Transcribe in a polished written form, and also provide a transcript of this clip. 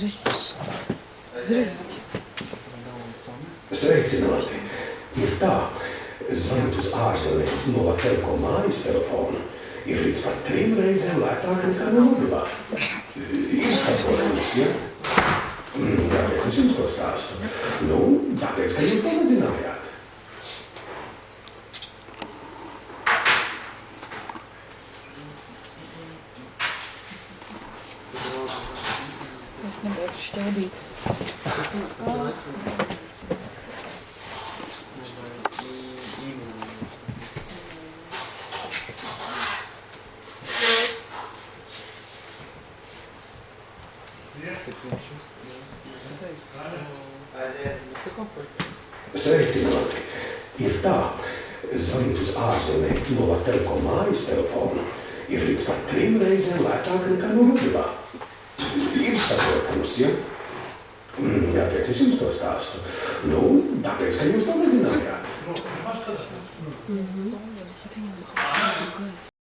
Здрасте. Здрасте. Sveicināti! Ir tā, zvanīt uz ārzemēm no Telekom mājas telefona ir līdz pat 3 reizēm lētāk nekā no mobilā. Ir saprotams, ja? Kāpēc es jums to stāstu? Nu, tāpēc, ka jūs to nezinājāt. Es nebeigšu šķēdīt. Sveicināti! Ir tā, zvanīt uz ārzemēm no Telekom mājas telefona ir līdz pat 3 reizēm lētāk nekā no mobilā. Ir saprotams, ja? Kāpēc es jums to stāstu? Nu, tāpēc, ka jūs to nezinājāt.